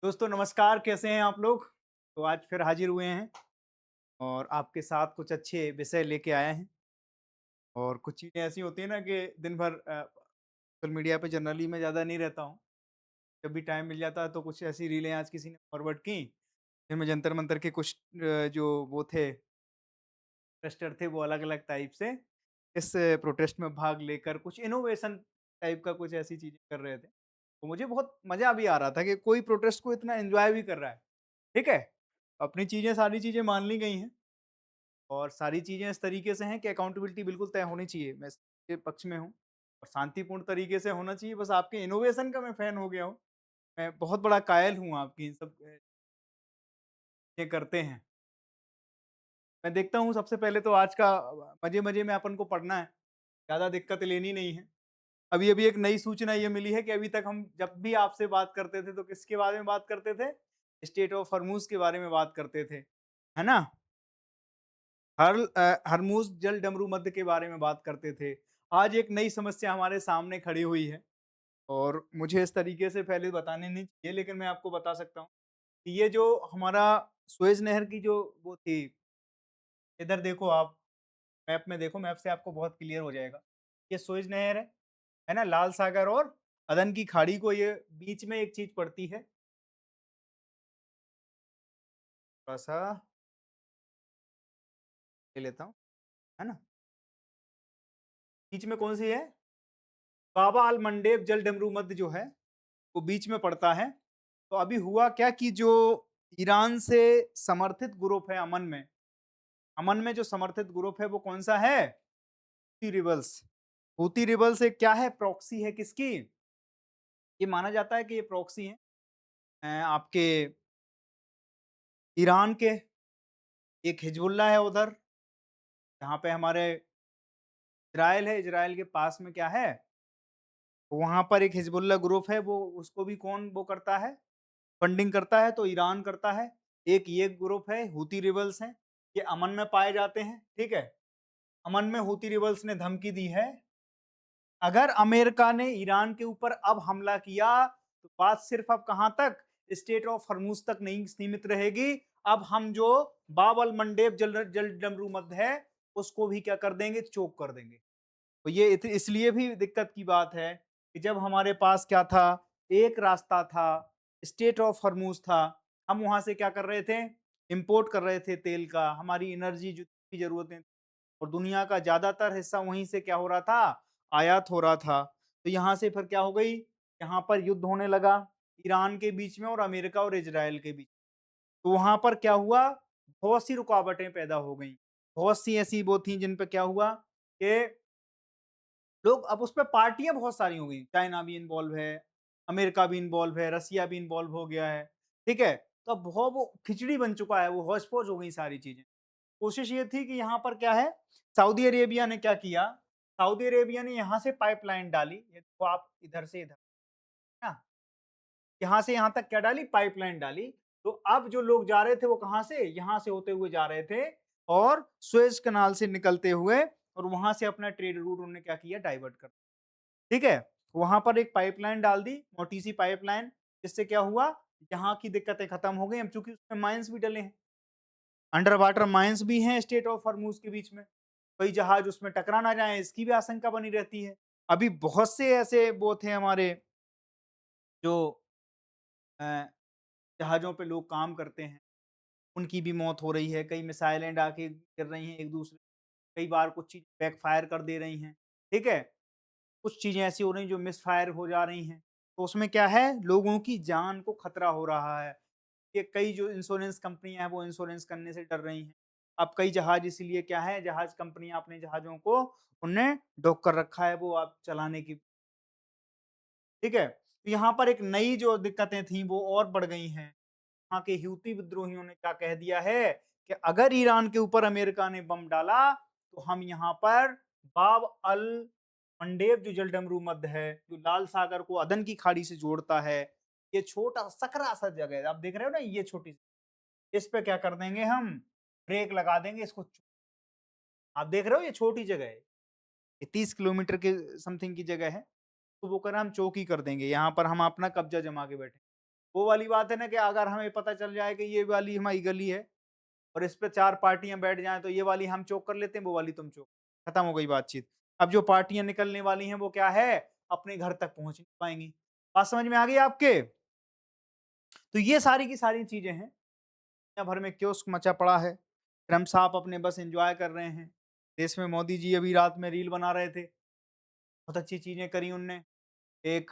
दोस्तों नमस्कार, कैसे हैं आप लोग? तो आज फिर हाजिर हुए हैं और आपके साथ कुछ अच्छे विषय लेके आए हैं। और कुछ चीज़ें ऐसी होती हैं ना कि दिन भर सोशल मीडिया पे जनरली मैं ज़्यादा नहीं रहता हूँ। जब भी टाइम मिल जाता है तो कुछ ऐसी रीलें आज किसी ने फॉरवर्ड की, फिर मैं जंतर-मंतर के कुछ जो वो थे प्रोटेस्टर थे, वो अलग-अलग टाइप से इस प्रोटेस्ट में भाग लेकर कुछ इनोवेशन टाइप का कुछ ऐसी चीज़ें कर रहे थे। तो मुझे बहुत मज़ा भी आ रहा था कि कोई प्रोटेस्ट को इतना एन्जॉय भी कर रहा है। ठीक है? अपनी चीज़ें सारी चीज़ें मान ली गई हैं और सारी चीज़ें इस तरीके से हैं कि अकाउंटेबिलिटी बिल्कुल तय होनी चाहिए। मैं इसके पक्ष में हूँ और शांतिपूर्ण तरीके से होना चाहिए। बस आपके इनोवेशन का मैं फ़ैन हो गया हूँ। मैं बहुत बड़ा कायल हूँ आपकी इन सब ये करते हैं। मैं देखता हूँ सबसे पहले तो आज का मज़े-मज़े में अपन को पढ़ना है, ज़्यादा दिक्कत लेनी नहीं है। अभी-अभी एक नई सूचना ये मिली है कि अभी तक हम जब भी आपसे बात करते थे तो किसके बारे में बात करते थे? स्टेट ऑफ हॉर्मूज़ के बारे में बात करते थे। है ना? हरमुज़ जल डमरू मध्य के बारे में बात करते थे। आज एक नई समस्या हमारे सामने खड़ी हुई है और मुझे इस तरीके से पहले बतानी नहीं चाहिए, लेकिन मैं आपको बता सकता हूँ कि ये जो हमारा सुएज़ नहर की जो वो थी, इधर देखो आप, मैप में देखो, मैप से आपको बहुत क्लियर हो जाएगा। ये सुएज़ नहर है ना? लाल सागर और अदन की खाड़ी को ये बीच में एक चीज़ पड़ती है, थोड़ा-सा ले लेता हूँ, है ना? बीच में कौन-सी है? बाबा अल मंडेब जल डमरू मध्य जो है वो बीच में पड़ता है। तो अभी हुआ क्या कि जो ईरान से समर्थित ग्रुप है अमन में जो समर्थित ग्रुप है वो कौन-सा है? Houthi rebels. हूथी रिबल्स एक क्या है? प्रॉक्सी है किसकी? ये माना जाता है कि ये प्रॉक्सी हैं आपके ईरान के। एक हिजबुल्लाह है उधर, जहाँ पे हमारे इज़राइल है, इज़राइल के पास में क्या है? वहाँ पर एक हिजबुल्लाह ग्रुप है, वो उसको भी कौन वो करता है? फंडिंग करता है, तो ईरान करता है। एक ये ग्रुप है, हूथी रिबल्स हैं, ये अमन में पाए जाते हैं, ठीक है? अमन में हूथी रिबल्स ने धमकी दी है, अगर अमेरिका ने ईरान के ऊपर अब हमला किया, तो बात सिर्फ अब कहाँ तक? स्टेट ऑफ हॉर्मूज़ तक नहीं सीमित रहेगी। अब हम जो बाब अल मंडेब जल डमरू मध्य है, उसको भी क्या कर देंगे? चोक कर देंगे। तो ये इसलिए भी दिक्कत की बात है कि जब हमारे पास क्या था? एक रास्ता था, स्टेट ऑफ हॉर्मूज़ था। हम वहाँ से क्या कर रहे थे? इम्पोर्ट कर रहे थे तेल का, हमारी एनर्जी जितनी ज़रूरतें और दुनिया का ज़्यादातर हिस्सा वहीं से क्या हो रहा था? आयात हो रहा था। तो यहाँ से फिर क्या हो गई? यहाँ पर युद्ध होने लगा, ईरान के बीच में और अमेरिका और इज़राइल के बीच। तो वहाँ पर क्या हुआ? बहुत सी रुकावटें पैदा हो गईं। बहुत सी ऐसी वो थी जिन पे क्या हुआ कि लोग अब उसपे पार्टियाँ बहुत सारी हो गई। चाइना भी इन्वॉल्व है, अमेरिका भी इन्वॉल्व है, रसिया भी इन्वॉल्व हो गया है, ठीक है? तो अब बहुत वो खिचड़ी बन चुका है, वो हौच-पौच हो गई सारी चीज़ें। कोशिश ये थी कि यहाँ पर क्या है, सऊदी अरेबिया ने क्या किया, सऊदी अरेबिया ने यहाँ से पाइपलाइन डाली, ये देखो आप इधर से इधर, है ना? यहाँ से यहाँ तक क्या डाली? पाइपलाइन डाली। तो अब जो लोग जा रहे थे वो कहाँ से? यहाँ से होते हुए जा रहे थे और सुएज़ कनाल से निकलते हुए और वहाँ से अपना ट्रेड रूट उन्होंने क्या किया? डाइवर्ट कर, ठीक है? वहाँ पर एक पाइपलाइन डाल दी, मोटी-सी पाइपलाइन, जिससे क्या हुआ? यहाँ की दिक्कतें खत्म हो गई। अब चूँकि उसमें माइन्स भी डले हैं, अंडर वाटर माइन्स भी हैं स्ट्रेट ऑफ हॉर्मूज़ के बीच में। कोई जहाज उसमें टकरा ना जाए, इसकी भी आशंका बनी रहती है। अभी बहुत से ऐसे वो थे हमारे जो अ, जहाज़ों पे लोग काम करते हैं, उनकी भी मौत हो रही है। कई मिसाइलें आके गिर रही हैं एक-दूसरे, कई बार कुछ चीज़ बैकफ़ायर कर दे रही हैं, ठीक है? कुछ चीज़ें ऐसी हो रही हैं जो मिसफ़ायर हो जा रही हैं। तो उसमें क्या है, लोगों की जान को खतरा हो रहा है। ये कई जो इंश्योरेंस कंपनियाँ हैं वो इंश्योरेंस करने से डर रही हैं। अब कई जहाज इसीलिए क्या है, जहाज कंपनियाँ अपने जहाज़ों को उनने डॉक कर रखा है, वो अब चलाने की, ठीक है? तो यहाँ पर एक नई जो दिक्कतें थी वो और बढ़ गई हैं। वहाँ के हूती विद्रोहियों ने क्या कह दिया है कि अगर ईरान के ऊपर अमेरिका ने बम डाला, तो हम यहाँ पर बाब अल मंडेब जो जलडमरू मध्य है, जो लाल सागर को अदन की खाड़ी से जोड़ता है, ये छोटा सकरा सा जगह है, आप देख रहे हो ना, ये छोटी सी, इस पे क्या कर देंगे हम? ब्रेक लगा देंगे इसको। आप देख रहे हो ये छोटी जगह है, ये 30 किलोमीटर के समथिंग की जगह है। तो वो कह रहा हम चौकी कर देंगे, यहाँ पर हम अपना कब्जा जमा के बैठे। वो वाली बात है ना कि अगर हमें पता चल जाए कि ये वाली हमारी गली है और इस पे 4 पार्टियाँ बैठ जाएँ तो ये वाली हम चोक कर लेते हैं, वो वाली तुम चोक। खत्म हो गई बातचीत। अब जो पार्टियाँ निकलने वाली हैं वो क्या है? अपने घर तक पहुँच नहीं पाएँगी। बात समझ में आ गई आपके? तो ये सारी की सारी चीज़ें हैं। दुनिया भर में कियोस्क मचा पड़ा है। ट्रम्प साहब अपने बस एन्जॉय कर रहे हैं। देश में मोदी जी अभी रात में रील बना रहे थे। बहुत अच्छी चीज़ें करी उनने। एक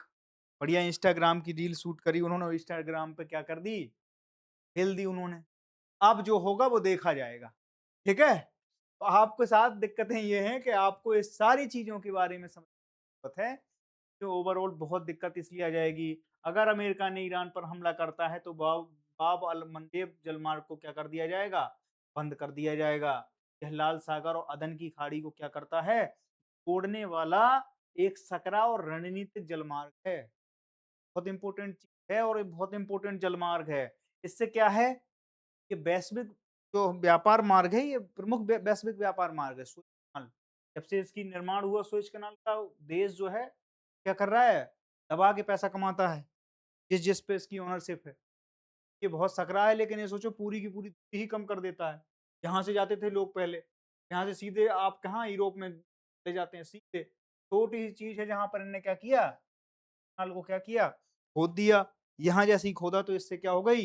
बढ़िया इंस्टाग्राम की रील शूट करी उन्होंने और इंस्टाग्राम पे क्या कर दी? हिल दी उन्होंने। अब जो होगा वो देखा जाएगा। ठीक है? तो आपके साथ दिक्कतें ये हैं कि आपको इस सारी चीज़ों के बारे में समझ है, जो ओवरऑल बहुत दिक्कत इसलिए आ जाएगी, अगर अमेरिका ने ईरान पर हमला करता है तो बाब अल मंडेब जलमार्ग को क्या कर दिया जाएगा? बंद कर दिया जाएगा। यह लाल सागर और अदन की खाड़ी को क्या करता है? जोड़ने वाला एक सकरा और रणनीतिक जलमार्ग है। बहुत इम्पोर्टेंट चीज़ है और ये बहुत इम्पोर्टेंट जलमार्ग है। इससे क्या है? ये वैश्विक जो व्यापार मार्ग है, ये प्रमुख वैश्विक व्यापार मार्ग है, सुएज़ कनाल। जब से इसकी निर्माण हुआ सुएज़ कनाल का, देश जो है क्या कर रहा है? दबा के पैसा कमाता है, जिस-जिस पे इसकी ओनरशिप है। ये बहुत सकरा है लेकिन ये सोचो पूरी की पूरी ही कम कर देता है। यहाँ से जाते थे लोग पहले, यहाँ से सीधे आप कहाँ यूरोप में चले जाते हैं सीधे। छोटी सी चीज़ है जहाँ पर इन्होंने क्या किया? कनाल को क्या किया? खोद दिया। यहाँ जैसे ही खोदा तो इससे क्या हो गई?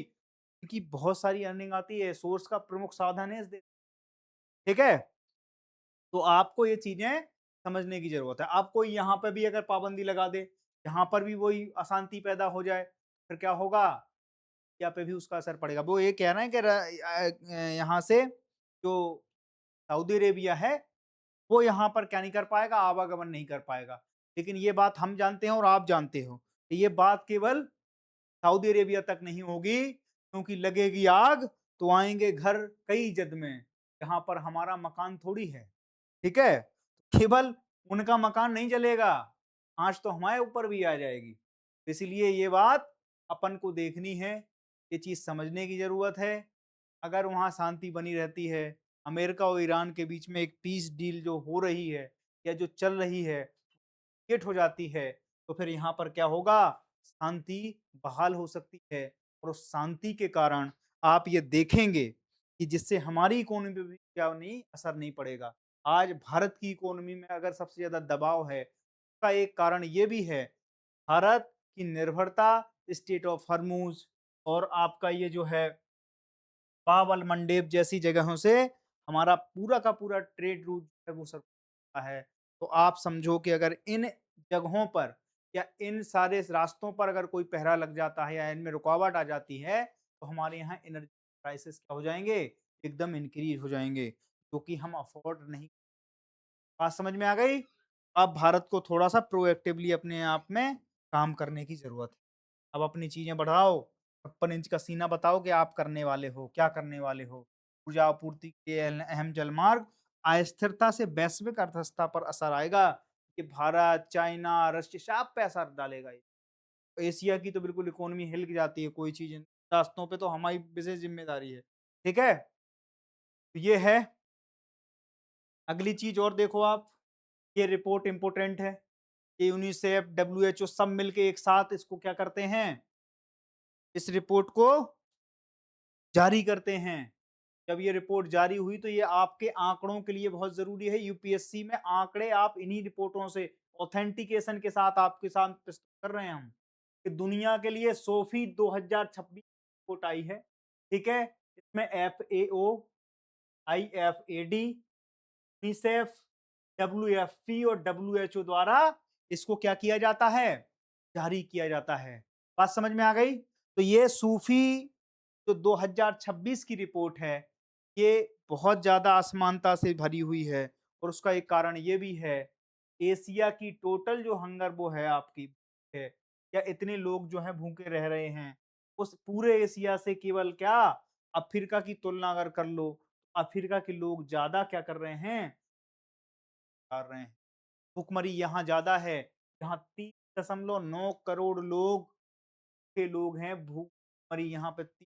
इनकी बहुत सारी अर्निंग आती है, सोर्स का प्रमुख साधन है इस देश। ठीक है? तो आपको ये चीज़ें समझने की ज़रूरत है। अब कोई यहाँ पे भी अगर पाबंदी लगा दे, यहाँ पर भी वही अशांति पैदा हो जाए, फिर क्या होगा? इंडिया पे भी उसका असर पड़ेगा। वो ये कह रहे हैं कि यहाँ से जो सऊदी अरेबिया है, वो यहाँ पर क्या नहीं कर पाएगा? आवागमन नहीं कर पाएगा। लेकिन ये बात हम जानते हैं और आप जानते हो। कि ये बात केवल सऊदी अरेबिया तक नहीं होगी, क्योंकि लगेगी आग तो आएँगे घर कई जद में, जहाँ पर हमारा मकान थोड़ी है। ठीक है? केवल उनका मकान नहीं जलेगा, आँच तो हमारे ऊपर भी आ जाएगी। इसीलिए ये बात अपन को देखनी है, ये चीज़ समझने की ज़रूरत है। अगर वहाँ शांति बनी रहती है, अमेरिका और ईरान के बीच में एक पीस डील जो हो रही है या जो चल रही है, क्रिएट हो जाती है, तो फिर यहाँ पर क्या होगा? शांति बहाल हो सकती है और उस शांति के कारण आप ये देखेंगे कि जिससे हमारी इकोनॉमी पे भी क्या नहीं असर नहीं पड़ेगा। आज भारत की इकोनॉमी में अगर सबसे ज़्यादा दबाव है, उसका एक कारण ये भी है, भारत की निर्भरता स्ट्रेट ऑफ हॉर्मूज़ और आपका ये जो है बाब-अल मंडेब जैसी जगहों से हमारा पूरा का पूरा ट्रेड रूट है वो सब है। तो आप समझो कि अगर इन जगहों पर या इन सारे रास्तों पर अगर कोई पहरा लग जाता है या इनमें रुकावट आ जाती है, तो हमारे यहाँ एनर्जी प्राइसेस क्या हो जाएँगे? एकदम इंक्रीज़ हो जाएँगे, जो कि हम अफ़ोर्ड नहीं। बात समझ में आ गई? अब भारत को थोड़ा-सा प्रोएक्टिवली अपने आप में काम करने की ज़रूरत है। अब अपनी चीज़ें बढ़ाओ, 56 इंच का सीना बताओ कि आप करने वाले हो, क्या करने वाले हो? ऊर्जा आपूर्ति के अहम जलमार्ग, अस्थिरता से वैश्विक अर्थव्यवस्था पर असर आएगा कि भारत, चाइना, रशिया सब पे असर डालेगा ये। एशिया की तो बिल्कुल इकोनॉमी हिल के जाती है, कोई चीज़ रास्तों पे तो हमारी विशेष ज़िम्मेदारी है। ठीक है? तो ये है। अगली चीज़ और देखो आप, ये रिपोर्ट इम्पोर्टेंट है। ये यूनिसेफ, डब्ल्यूएचओ सब मिलके एक साथ इसको क्या करते हैं? इस रिपोर्ट को जारी करते हैं। जब ये रिपोर्ट जारी हुई तो ये आपके आँकड़ों के लिए बहुत ज़रूरी है। यूपीएससी में आँकड़े आप इन्हीं रिपोर्टों से ऑथेंटिकेशन के साथ आपके साथ प्रस्तुत कर रहे हैं हम। कि दुनिया के लिए सोफी 2026 रिपोर्ट आई है, ठीक है? इसमें एफएओ, आईएफएडी, यूनिसेफ, डब्ल्यूएफपी और डब्ल्यूएचओ द्वारा इसको क्या किया जाता है? जारी किया जाता है। बात समझ में आ गई? तो ये सूफी जो 2026 की रिपोर्ट है, ये बहुत ज़्यादा असमानता से भरी हुई है और उसका एक कारण ये भी है, एशिया की टोटल जो हंगर वो है आपकी है, या इतने लोग जो हैं भूखे रह रहे हैं, उस पूरे एशिया से केवल क्या अफ्रीका की तुलना अगर कर लो, अफ्रीका के लोग ज़्यादा क्या कर रहे हैं? कर रहे हैं। भुखमरी यहाँ ज़्यादा है, जहाँ 3.9 करोड़ लोग हैं, भूखमरी यहाँ पे 3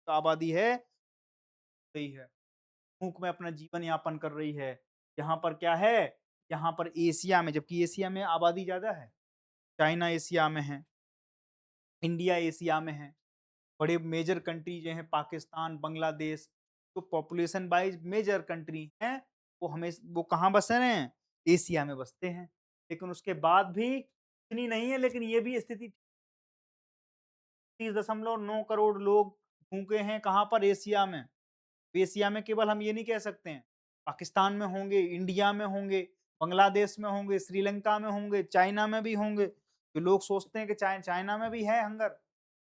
आबादी है, गई है। भूख में अपना जीवन यापन कर रही है। यहाँ पर क्या है? यहाँ पर एशिया में, जबकि एशिया में आबादी ज़्यादा है, चाइना एशिया में है। इंडिया एशिया में है। बड़े मेजर कंट्री जो हैं पाकिस्तान, बांग्लादेश, तो पॉपुलेशन वाइज़ मेजर कंट्री हैं, वो कहाँ बस रहे हैं? एशिया में बसते हैं। लेकिन उसके बाद भी इतनी नहीं है, लेकिन ये भी स्थिति 30.9 करोड़ लोग भूखे हैं कहाँ पर? एशिया में। एशिया में केवल हम ये नहीं कह सकते हैं, पाकिस्तान में होंगे, इंडिया में होंगे, बांग्लादेश में होंगे, श्रीलंका में होंगे, चाइना में भी होंगे। तो लोग सोचते हैं कि चाइना में भी है हंगर,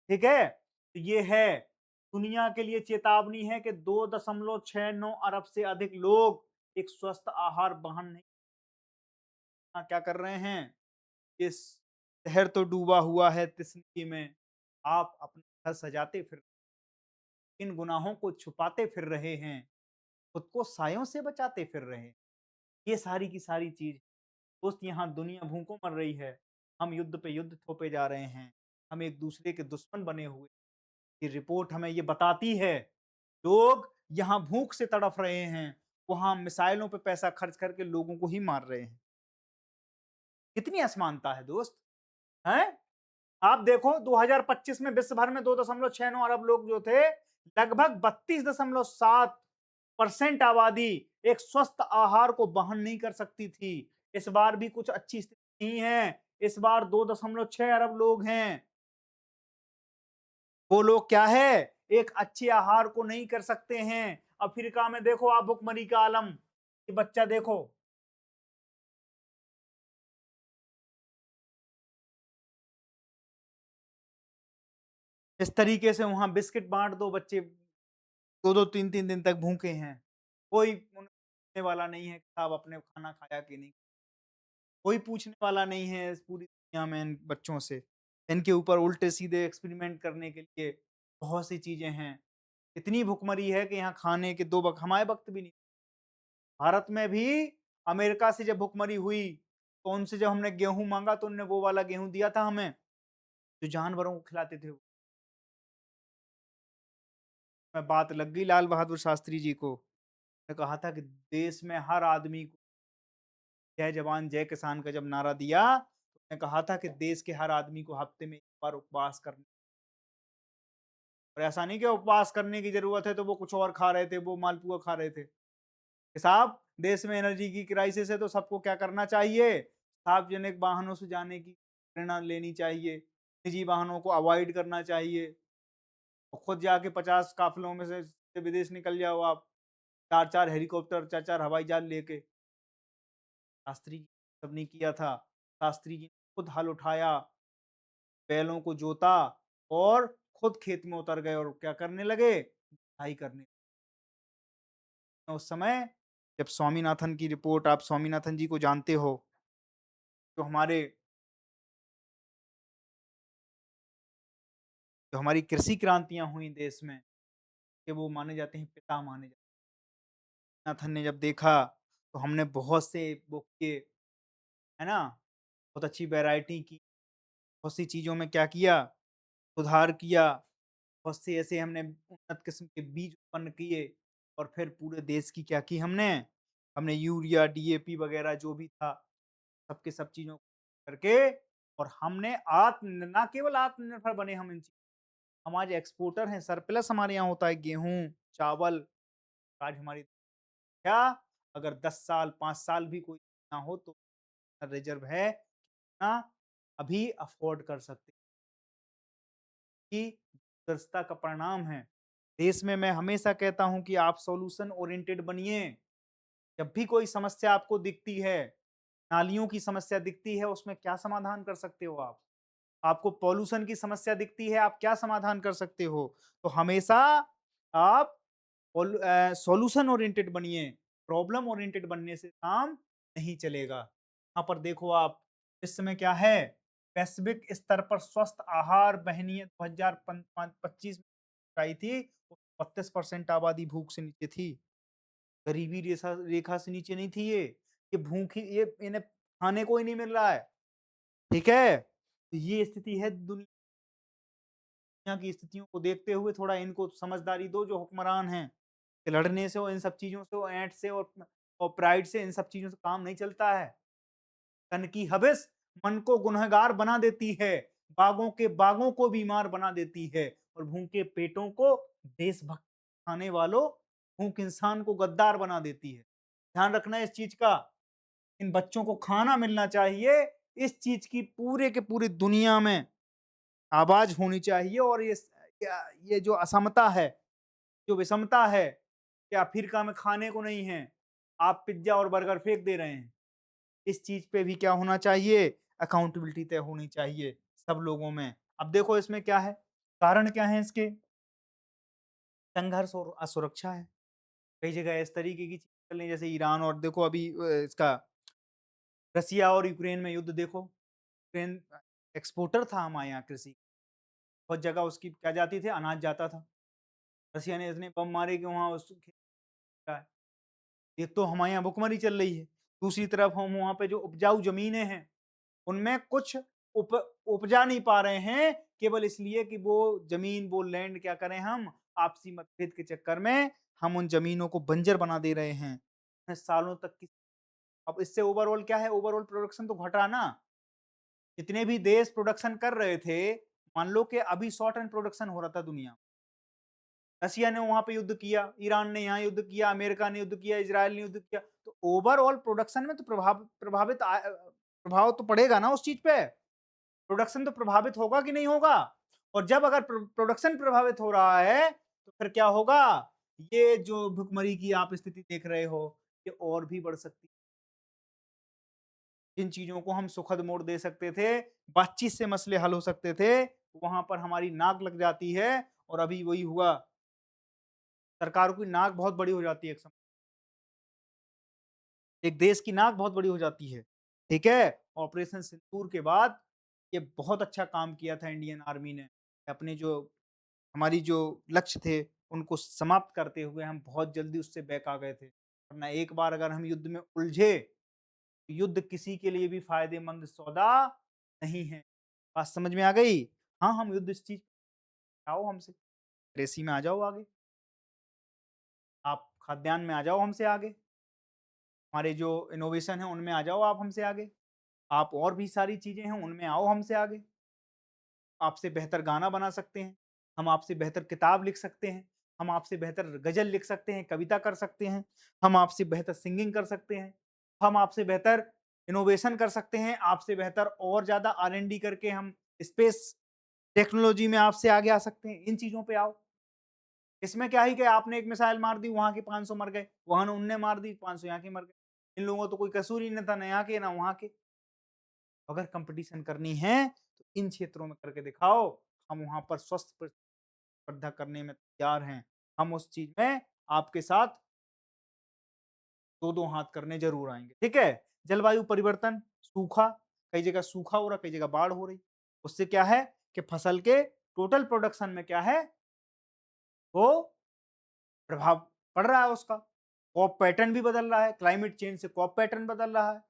ठीक है? तो ये है, दुनिया के लिए चेतावनी है कि 2.69 अरब से अधिक लोग एक स्वस्थ आहार वहन नहीं क्या कर रहे हैं? इस शहर तो डूबा हुआ है तस्वीर में, आप अपना घर सजाते फिर इन गुनाहों को छुपाते फिर रहे हैं, खुद को सायों से बचाते फिर रहे हैं। ये सारी की सारी चीज़ दोस्त यहाँ दुनिया भूखों मर रही है, हम युद्ध पे युद्ध थोपे जा रहे हैं, हम एक-दूसरे के दुश्मन बने हुए। ये रिपोर्ट हमें ये बताती है, लोग यहाँ भूख से तड़फ रहे हैं, वहाँ मिसाइलों पे पैसा खर्च करके लोगों को ही मार रहे हैं। कितनी असमानता है दोस्त, हैं? आप देखो 2025 में विश्व भर में 2.69 अरब लोग जो थे, लगभग 32.7% आबादी एक स्वस्थ आहार को वहन नहीं कर सकती थी। इस बार भी कुछ अच्छी स्थिति नहीं है। इस बार 2.6 अरब लोग हैं। वो लोग क्या है? एक अच्छे आहार को नहीं कर सकते हैं। अफ्रीका में देखो आप भुखमरी का आलम, ये बच्चा देखो, इस तरीके से वहाँ बिस्किट बाँट दो, बच्चे 2-2 3-3 दिन तक भूखे हैं। कोई उन्हें पूछने वाला नहीं है कि साहब आपने खाना खाया कि नहीं? कोई पूछने वाला नहीं है इस पूरी दुनिया में इन बच्चों से। इनके ऊपर उल्टे-सीधे एक्सपेरिमेंट करने के लिए बहुत सी चीज़ें हैं। इतनी भुखमरी है कि यहाँ खाने के 2 वक़्त हमारे वक़्त भी नहीं। भारत में भी अमेरिका से जब भुखमरी हुई, तो उनसे जब हमने गेहूँ माँगा तो उन्होंने वो वाला गेहूँ दिया था हमें, जो जानवरों को खिलाते थे। मैं बात लग गई लाल बहादुर शास्त्री जी को। उन्होंने कहा था कि देश में हर आदमी को जय जवान जय किसान का जब नारा दिया, तो उन्होंने कहा था कि देश के हर आदमी को हफ्ते में 1 बार उपवास करना, और ऐसा नहीं कि उपवास करने की ज़रूरत है तो वो कुछ और खा रहे थे, वो मालपुआ खा रहे थे। कि साहब देश में एनर्जी की क्राइसिस है तो सबको क्या करना चाहिए? सार्वजनिक वाहनों से जाने की प्रेरणा लेनी चाहिए, निजी वाहनों को अवॉइड करना चाहिए और खुद जाके 50 काफ़िलों में से विदेश निकल जाओ आप, 4-4 हेलीकॉप्टर, 4-4 हवाई जहाज लेके। शास्त्री जी सब ने किया था। शास्त्री जी ने खुद हल उठाया, बैलों को जोता और खुद खेत में उतर गए और क्या करने लगे? जुताई करने। उस समय जब स्वामीनाथन की रिपोर्ट, आप स्वामीनाथन जी को जानते हो, जो हमारी कृषि क्रांतियाँ हुई देश में, कि वो माने जाते हैं पिता माने जाते हैं। नाथन ने जब देखा, तो हमने बहुत से वो किए, है ना? बहुत अच्छी वैरायटी की, बहुत सी चीज़ों में क्या किया? सुधार किया। बहुत से ऐसे हमने उन्नत किस्म के बीज उत्पन्न किए और फिर पूरे देश की क्या की हमने? हमने यूरिया, डीएपी वगैरह जो भी था, सब के सब चीज़ों को करके और हमने ना केवल आत्मनिर्भर बने हम इन चीज़, हम आज एक्सपोर्टर हैं, सरप्लस हमारे यहाँ होता है गेहूँ, चावल, आज हमारी क्या अगर 10 साल, 5 साल भी कोई ना हो तो रिज़र्व है, ना अभी अफ़ोर्ड कर सकते हैं कि दूरदर्शिता का परिणाम है। देश में मैं हमेशा कहता हूँ कि आप सॉल्यूशन ओरिएंटेड बनिए। जब भी कोई समस्या आपको दिखती है, नालियों की समस्या दिखती है, उसमें क्या समाधान कर सकते हो आप? आपको पॉल्यूशन की समस्या दिखती है, आप क्या समाधान कर सकते हो? तो हमेशा आप सॉल्यूशन ओरिएंटेड बनिए, प्रॉब्लम ओरिएंटेड बनने से काम नहीं चलेगा। यहाँ पर देखो आप, इस समय क्या है, वैश्विक स्तर पर स्वस्थ आहार वहनीय 2025 में आई थी, 32% आबादी भूख से नीचे थी। गरीबी रेखा रेखा से नीचे नहीं थी ये। ये भूखी ये इन्हें खाने को ही नहीं मिल रहा है, ठीक है? तो ये स्थिति है दुनिया की स्थितियों को देखते हुए थोड़ा इनको समझदारी दो जो हुक्मरान हैं, कि लड़ने से और इन सब चीज़ों से और ऐंठ से और प्राइड से इन सब चीज़ों से काम नहीं चलता है। तन की हविस मन को गुनहगार बना देती है। बागों के बागों को बीमार बना देती है और भूखे पेटों को देशभक्त खाने वालों भूख इंसान को गद्दार बना देती है। ध्यान रखना इस चीज का। इन बच्चों को खाना मिलना चाहिए। इस चीज की पूरे के पूरी दुनिया में आवाज होनी चाहिए और ये जो असमता है, जो विषमता है कि अफ्रीका में खाने को नहीं है, आप पिज़्ज़ा और बर्गर फेंक दे रहे हैं। इस चीज़ पे भी क्या होना चाहिए? अकाउंटेबिलिटी तय होनी चाहिए सब लोगों में। अब देखो इसमें क्या है? कारण क्या है इसके? संघर्ष और असुरक्षा है। कई जगह इस तरीके की चीज़ें चल रही हैं जैसे ईरान और देखो अभी इसका रसिया और यूक्रेन में युद्ध देखो। यूक्रेन एक्सपोर्टर था हमारे यहाँ कृषि। बहुत जगह उसकी क्या जाती थी? अनाज जाता था। रसिया ने इतने बम मारे कि वहाँ उस एक तो हमारे यहाँ भुखमरी चल रही है, दूसरी तरफ हम वहाँ पे जो उपजाऊ ज़मीनें हैं, उनमें कुछ उप उपजा नहीं पा रहे हैं, केवल इसलिए कि वो ज़मीन, वो लैंड क्या करें हम, आपसी मतभेद के चक्कर में हम उन ज़मीनों को बंजर बना दे रहे हैं। सालों तक की अब इससे ओवरऑल क्या है, ओवरऑल प्रोडक्शन तो घटा ना। जितने भी देश प्रोडक्शन कर रहे थे, मान लो कि अभी शॉर्ट एंड प्रोडक्शन हो रहा था दुनिया में। रसिया ने वहाँ पे युद्ध किया, ईरान ने यहाँ युद्ध किया, अमेरिका ने युद्ध किया, इज़राइल ने युद्ध किया, तो ओवरऑल प्रोडक्शन में तो प्रभाव तो पड़ेगा ना उस चीज़ पे। प्रोडक्शन तो प्रभावित होगा कि नहीं होगा? और जब अगर प्रोडक्शन प्रभावित हो रहा है, तो फिर क्या होगा? ये जो भुखमरी की आप स्थिति देख रहे हो, ये और भी बढ़ सकती है। जिन चीज़ों को हम सुखद मोड़ दे सकते थे, बातचीत से मसले हल हो सकते थे, वहाँ पर हमारी नाक लग जाती है और अभी वही हुआ। सरकारों की नाक बहुत बड़ी हो जाती है एक देश की नाक बहुत बड़ी हो जाती है, ठीक है? ऑपरेशन सिंदूर के बाद ये बहुत अच्छा काम किया था इंडियन आर्मी ने। अपने जो हमारी जो लक्ष्य थे, उनको समाप्त करते हुए हम बहुत जल्दी उससे बैक आ गए थे। वरना एक बार अगर हम युद्ध में उलझे, तो युद्ध किसी के लिए भी फ़ायदेमंद सौदा नहीं है। बात समझ में आ गई? हाँ, हम युद्ध इस चीज़ आओ हमसे, कृषि में आ जाओ आगे, आप खाद्यान्न में आ जाओ हमसे आगे, हमारे जो इनोवेशन है उनमें आ जाओ आप हमसे आगे। आप और भी सारी चीज़ें हैं, उनमें आओ हमसे आगे। आपसे बेहतर गाना बना सकते हैं, हम आपसे बेहतर किताब लिख सकते हैं, हम आपसे बेहतर गज़ल लिख सकते हैं, कविता कर सकते हैं, हम आपसे बेहतर सिंगिंग कर सकते हैं, हम आपसे बेहतर इनोवेशन कर सकते हैं, आपसे बेहतर और ज़्यादा R&D करके हम स्पेस टेक्नोलॉजी में आपसे आगे आ सकते हैं। इन चीज़ों पे आओ। इसमें क्या ही कि आपने एक मिसाइल मार दी, वहाँ के 500 मर गए, वहाँ ने उनने मार दी, 500 यहाँ के मर गए। इन लोगों का तो कोई कसूर ही नहीं था, ना यहाँ के, ना वहाँ के। अगर कंपटीशन करनी है तो इन क्षेत्रों में करके दिखाओ, हम वहाँ पर स्वस्थ प्रतिस्पर्धा करने में तैयार हैं। हम उस चीज़ में आपके साथ 2-2 हाथ करने ज़रूर आएँगे, ठीक है? जलवायु परिवर्तन, सूखा, कई जगह सूखा हो रहा, कई जगह बाढ़ हो रही। उससे क्या है कि फसल के टोटल प्रोडक्शन में क्या है, वो प्रभाव पड़ रहा है उसका। क्रॉप पैटर्न भी बदल रहा है, क्लाइमेट चेंज से क्रॉप पैटर्न बदल रहा है।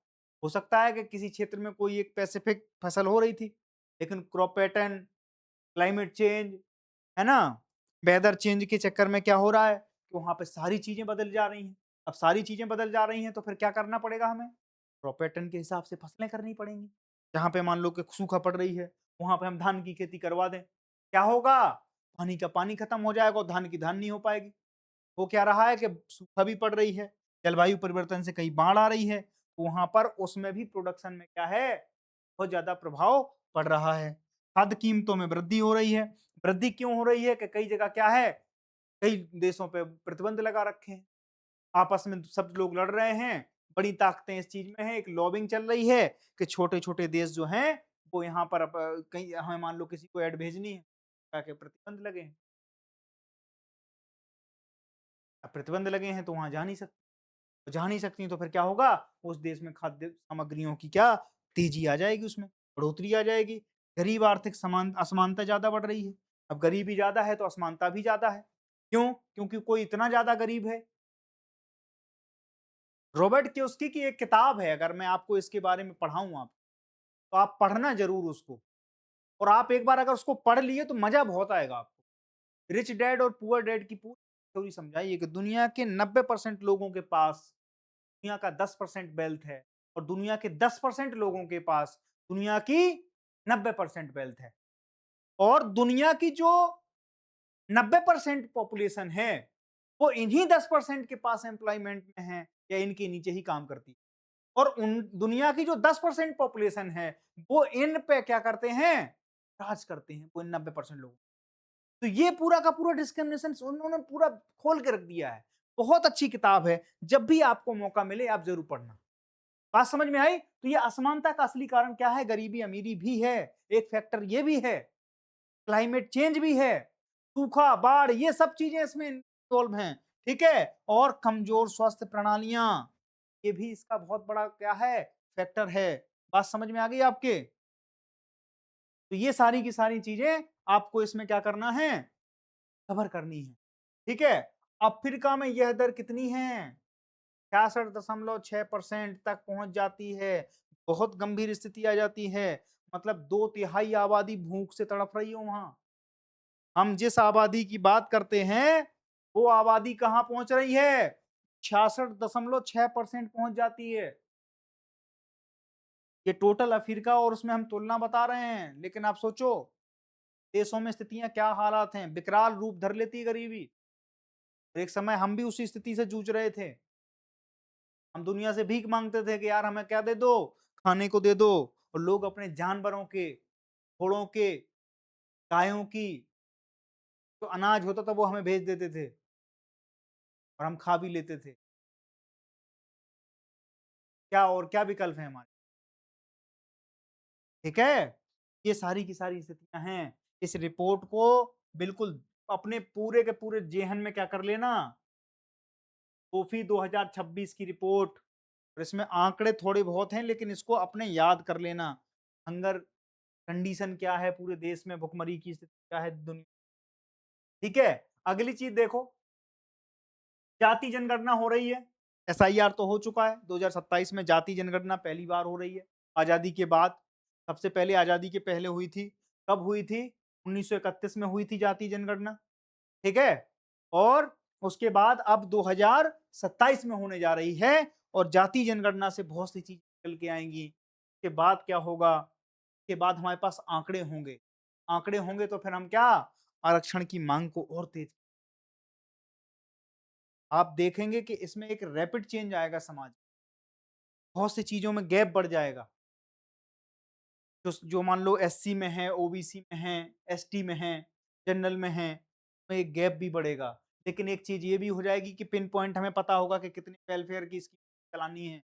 हो सकता है कि किसी क्षेत्र में कोई एक स्पेसिफिक फसल हो रही थी, लेकिन क्रॉप पैटर्न, क्लाइमेट चेंज, है ना? वेदर चेंज के चक्कर में क्या हो रहा है कि वहाँ पे सारी चीज़ें बदल जा रही हैं। अब सारी चीज़ें बदल जा रही हैं तो फिर क्या करना पड़ेगा हमें? क्रॉप पैटर्न के हिसाब से फसलें करनी पड़ेंगी। जहाँ पे मान लो कि सूखा पड़ रही है, वहाँ पे हम धान की खेती करवा दें। क्या होगा? पानी का पानी खत्म हो जाएगा और धान की धान नहीं हो पाएगी। हो क्या रहा है कि सूखा भी पड़ रही है, जलवायु परिवर्तन से कहीं बाढ़ आ रही है, तो वहाँ पर उसमें भी प्रोडक्शन में क्या है, बहुत ज़्यादा प्रभाव पड़ रहा है। खाद्य कीमतों में वृद्धि हो रही है। वृद्धि क्यों हो रही है कि कई जगह क्या है, कई देशों पे प्रतिबंध लगा रखे हैं। आपस में सब लोग लड़ रहे हैं, बड़ी ताकतें इस चीज़ में हैं, एक लॉबिंग चल रही है कि छोटे-छोटे देश जो हैं, वो यहाँ पर अब कहीं हमें मान लो किसी को ऐड भेजनी है, ताकि प्रतिबंध लगे हैं। अब प्रतिबंध लगे हैं तो वहाँ जा नहीं सकते। जा नहीं सकती तो फिर क्या होगा? उस देश में खाद्य सामग्रियों की क्या तेज़ी आ जाएगी उसमें, बढ़ोतरी आ जाएगी। गरीब आर्थिक असमानता ज़्यादा बढ़ रही है। अब गरीबी ज़्यादा है तो असमानता भी ज़्यादा है। क्यों? क्योंकि कोई इतना ज़्यादा गरीब है। रॉबर्ट कियोसाकी की एक किताब है, अगर मैं आपको इसके बारे में पढ़ाऊँ तो आप पढ़ना ज़रूर उसको और आप एक बार अगर उसको पढ़ लिए तो मज़ा बहुत आएगा आपको। रिच डैड और पुअर डैड की पूरी थ्योरी समझाइए कि दुनिया के 90% लोगों के पास दुनिया का 10% वेल्थ है और दुनिया के 10% लोगों के पास दुनिया की 90% वेल्थ है। और दुनिया की जो 90% पॉपुलेशन है, वो इन्हीं 10% के पास एम्प्लॉयमेंट में है या इनके नीचे ही काम करती है। और उन दुनिया की जो 10% पॉपुलेशन है, वो इन पे क्या करते हैं? राज करते हैं, वो इन 90% लोग। तो ये पूरा का पूरा डिस्क्रिमिनेशन उन्होंने पूरा खोल के रख दिया है। बहुत अच्छी किताब है, जब भी आपको मौका मिले आप जरूर पढ़ना। बात समझ में आई? तो ये असमानता का असली कारण क्या है? गरीबी अमीरी भी है, एक फैक्टर ये भी है, क्लाइमेट चेंज भी है, सूखा, बाढ़, ये सब चीजें इसमें इन्वॉल्व हैं, ठीक है? और कमजोर स्वास्थ्य प्रणालियां, ये भी इसका बहुत बड़ा क्या है? फैक्टर है। बात समझ में आ गई आपके? तो ये सारी की सारी चीजें आपको इसमें क्या करना है? कवर करनी है, ठीक है? अफ्रीका में यह दर कितनी है? 66.6% तक पहुंच जाती है। बहुत गंभीर स्थिति आ जाती है। मतलब 2/3 आबादी भूख से तड़प रही है वहां। हम जिस आबादी की बात करते हैं, वो आबादी कहां पहुंच रही है? 66.6% पहुंच जाती है। ये टोटल अफ्रीका और उसमें हम तुलना बता रहे हैं, लेकिन आप सोचो देशों में स्थितियां क्या हालात हैं, विकराल रूप धर लेती है गरीबी। एक समय हम भी उसी स्थिति से जूझ रहे थे। हम दुनिया से भीख मांगते थे कि यार हमें क्या दे दो, खाने को दे दो, और लोग अपने जानवरों के, घोड़ों के, गायों की जो अनाज होता था वो हमें भेज देते थे और हम खा भी लेते थे। क्या और क्या विकल्प है हमारे? ठीक है? ये सारी की सारी स्थितियां हैं। इस रिपोर्ट को बिल्कुल अपने पूरे के पूरे जेहन में क्या कर लेना, सोफी 2026 की रिपोर्ट, और इसमें आंकड़े थोड़े बहुत हैं लेकिन इसको अपने याद कर लेना। हंगर कंडीशन क्या है पूरे देश में, भुखमरी की स्थिति क्या है दुनिया, ठीक है? अगली चीज देखो, जाति जनगणना हो रही है। एसआईआर तो हो चुका है, 2027 में जाति जनगणना पहली बार हो रही है आजादी के बाद। सबसे पहले आजादी के पहले हुई थी, कब हुई थी? 1931 में हुई थी जाति जनगणना, ठीक है? और उसके बाद अब 2027 में होने जा रही है, और जाति जनगणना से बहुत सी चीजें निकल के आएंगी। इसके बाद क्या होगा? के बाद हमारे पास आंकड़े होंगे। आंकड़े होंगे तो फिर हम क्या, आरक्षण की मांग को और तेज, आप देखेंगे कि इसमें एक रैपिड चेंज आएगा समाज, बहुत सी चीजों में गैप बढ़ जाएगा। जो जो मान लो एससी में है, ओबीसी में है, एसटी में है, जनरल में है, तो एक गैप भी बढ़ेगा। लेकिन एक चीज ये भी हो जाएगी कि पिन पॉइंट हमें पता होगा कि कितनी वेलफेयर की स्कीम चलानी है,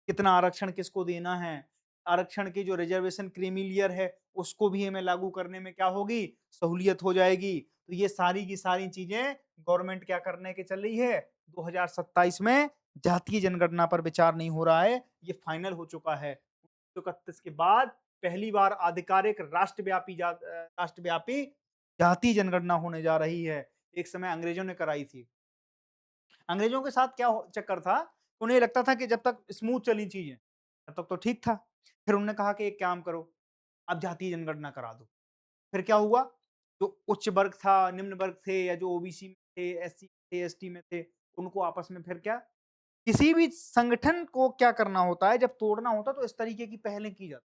कितना आरक्षण किसको देना है। आरक्षण की जो रिजर्वेशन क्रीमिलियर है, उसको भी हमें लागू करने में क्या होगी, सहूलियत हो जाएगी। तो ये सारी की सारी चीजें गवर्नमेंट क्या करने के चल रही है, 2027 में जातीय जनगणना पर विचार नहीं हो रहा है, ये फाइनल हो चुका है। 1931 के बाद पहली बार आधिकारिक राष्ट्रव्यापी जातीय जनगणना होने जा रही है। एक समय अंग्रेजों ने कराई थी। अंग्रेजों के साथ क्या चक्कर था, उन्हें लगता था कि जब तक स्मूथ चली चीजें तब तक तो ठीक था। फिर उन्होंने कहा कि एक काम करो, अब जातीय जनगणना करा दो। फिर क्या हुआ, जो उच्च वर्ग था, निम्न वर्ग थे, या जो ओबीसी में थे, एससी थे, एसटी में थे, उनको आपस में फिर क्या, किसी भी संगठन को क्या करना होता है, जब तोड़ना होता है तो इस तरीके की पहलें की जाती।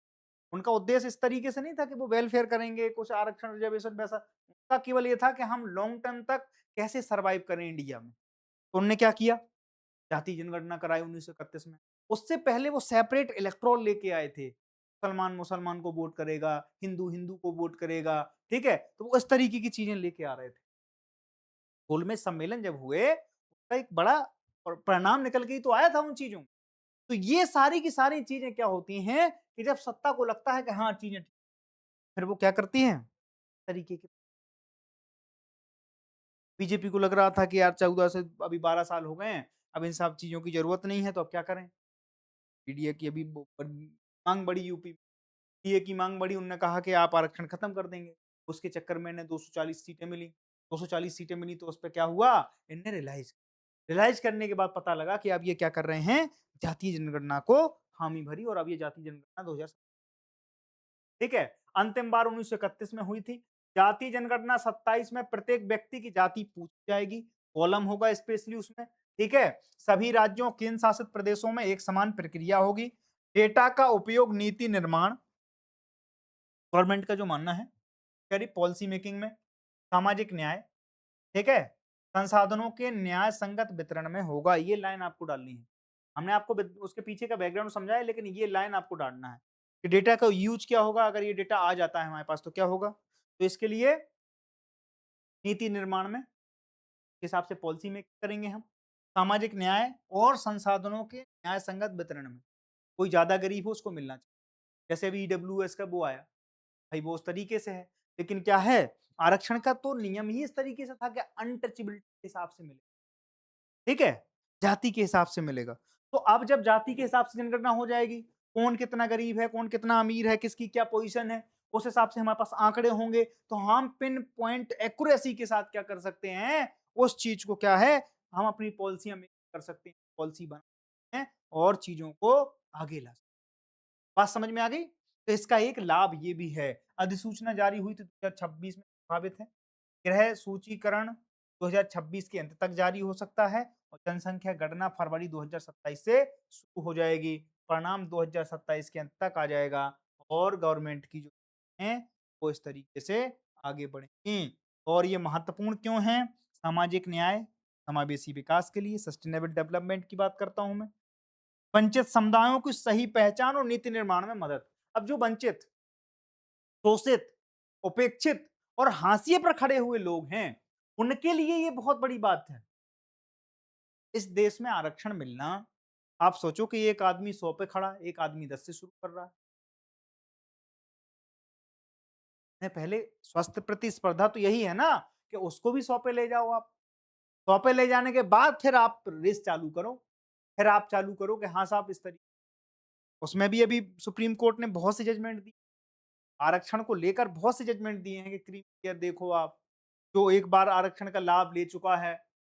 उनका उद्देश्य इस तरीके से नहीं था कि वो वेलफेयर करेंगे, कुछ आरक्षण रिजर्वेशन वैसा, उनका केवल ये था कि हम लॉन्ग टर्म तक कैसे सर्वाइव करें इंडिया में। तो उन्होंने क्या किया, जाति जनगणना कराई 1931 में। उससे पहले वो सेपरेट इलेक्टोरल लेके आए थे, मुसलमान मुसलमान को वोट करेगा, हिंदू हिंदू को वोट करेगा, ठीक है? तो वो इस तरीके की चीजें लेके आ रहे थे। गोलमेज सम्मेलन जब हुए, उसका एक बड़ा परिणाम निकल के ही तो आया था उन चीजों। तो ये सारी की सारी चीजें क्या होती हैं कि जब सत्ता को लगता है कि हाँ चीजें ठीक, फिर वो क्या करती हैं, तरीके के। बीजेपी को लग रहा था कि यार 14 से अभी 12 साल हो गए हैं, अब इन सब चीजों की जरूरत नहीं है, तो अब क्या करें? पीडीए की अभी मांग बढ़ी, यूपी पीए की मांग बढ़ी, उन्होंने कहा कि आप आरक्षण खत्म कर देंगे। उसके चक्कर में इन्हें 240 सीटें मिली। 240 सीटें मिली तो उस पे क्या हुआ, इनने रियलाइज रियलाइज करने के बाद पता लगा कि अब ये क्या कर रहे हैं, जातीय जनगणना को हामी भरी, और अब ये जातीय जनगणना 2000, ठीक है? अंतिम बार 1931 में हुई थी। जाति जनगणना 27 में प्रत्येक व्यक्ति की जाति पूछी जाएगी, कॉलम होगा स्पेशली उसमें, ठीक है? सभी राज्यों केंद्र शासित प्रदेशों में एक समान प्रक्रिया होगी। डेटा का उपयोग नीति निर्माण, गवर्नमेंट का जो मानना है, कह रही पॉलिसी मेकिंग में सामाजिक न्याय, ठीक है? संसाधनों के न्याय संगत वितरण में होगा, ये लाइन आपको डालनी है। हमने आपको उसके पीछे का बैकग्राउंड समझाया, लेकिन ये लाइन आपको डालना है कि डेटा का यूज़ क्या होगा, अगर ये डेटा आ जाता है हमारे पास तो क्या होगा? तो इसके लिए नीति निर्माण में के हिसाब से पॉलिसी मेक करेंगे हम। सामाजिक न्याय और संसाधनों के न्याय संगत वितरण में। कोई ज़्यादा गरीब हो उसको मिलना चाहिए। जैसे अभी ईडब्ल्यूएस का वो आया, भाई वो उस तरीके से है। लेकिन क्या है, आरक्षण का तो नियम ही इस तरीके से था कि अनटचेबिलिटी के हिसाब से मिले, ठीक है? जाति के हिसाब से मिलेगा। तो अब जब जाति के हिसाब से जनगणना हो जाएगी, कौन कितना गरीब है, कौन कितना अमीर है, किसकी क्या पोज़ीशन है, उस हिसाब से हमारे पास आंकड़े होंगे, तो हम पिन पॉइंट एक्यूरेसी के साथ क्या कर सकते हैं, उस चीज़ को क्या है, हम अपनी पॉलिसियाँ मेक कर सकते हैं, पॉलिसी बना सकते हैं और चीज़ों को आगे ला सकते हैं। बात समझ में आ गई? तो इसका एक लाभ ये भी है, अधिसूचना जारी हुई थी 2026 में प्रभावित है। गृह सूचीकरण 2026 के अंत तक जारी हो सकता है और जनसंख्या गणना फरवरी 2027 से शुरू हो जाएगी। परिणाम 2027 के अंत तक आ जाएगा और गवर्नमेंट की जो हैं, वो इस तरीके से आगे बढ़ेंगी। और ये महत्वपूर्ण क्यों है? सामाजिक न्याय, समावेशी विकास के लिए सस्टेनेबल डेवलपमेंट की बात करता हूँ मैं। वंचित समुदायों की सही पहचान और नीति निर्माण में मदद। अब जो वंचित, शोषित, उपेक्षित और हाशिए पर खड़े हुए लोग हैं, उनके लिए ये बहुत बड़ी बात है। इस देश में आरक्षण मिलना, आप सोचो कि एक आदमी 100 पे खड़ा है, एक आदमी 10 से शुरू कर रहा है। नहीं, पहले स्वस्थ प्रतिस्पर्धा तो यही है ना कि उसको भी 100 पे ले जाओ आप। 100 पे ले जाने के बाद फिर आप रेस चालू करो। फिर आप चालू करो कि हाँ साहब इस तरीके, उसमें भी अभी सुप्रीम कोर्ट ने बहुत सी जजमेंट दी। आरक्षण को लेकर बहुत से जजमेंट दिए हैं कि क्रीमिलेयर देखो आप, जो एक बार आरक्षण का लाभ ले चुका है,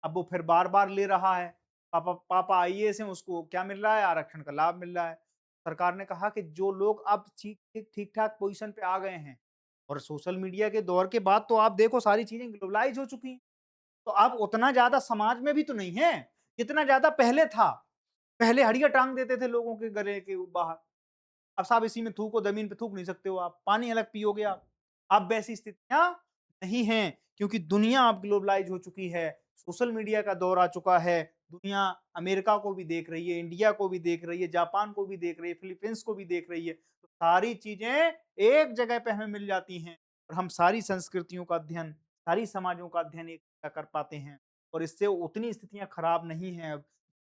अब वो फिर बार-बार ले रहा है। पापा पापा आईएएस हैं, उसको क्या मिल रहा है? आरक्षण का लाभ मिल रहा है। सरकार ने कहा कि जो लोग अब ठीक-ठाक पोज़ीशन पे आ गए हैं और सोशल मीडिया के दौर के बाद तो आप देखो सारी चीज़ें ग्लोबलाइज़ हो चुकी हैं। तो अब उतना ज़्यादा समाज में भी तो नहीं है, जितना ज़्यादा पहले था। पहले हड्डियाँ टाँग देते थे लोगों के गले के बाहर। अब साहब इसी में थूको, ज़मीन पे थूक नहीं सकते हो आप, पानी अलग पियोगे आप। अब वैसी स्थितियाँ नहीं हैं, क्योंकि दुनिया अब ग्लोबलाइज़ हो चुकी है, सोशल मीडिया का दौर आ चुका है, दुनिया अमेरिका को भी देख रही है, इंडिया को भी देख रही है, जापान को भी देख रही है, फिलीपींस को भी देख रही है। तो सारी चीज़ें एक जगह पे हमें मिल जाती हैं और हम सारी संस्कृतियों का अध्ययन, सारी समाजों का अध्ययन एक साथ कर पाते हैं और इससे उतनी स्थितियाँ खराब नहीं हैं अब,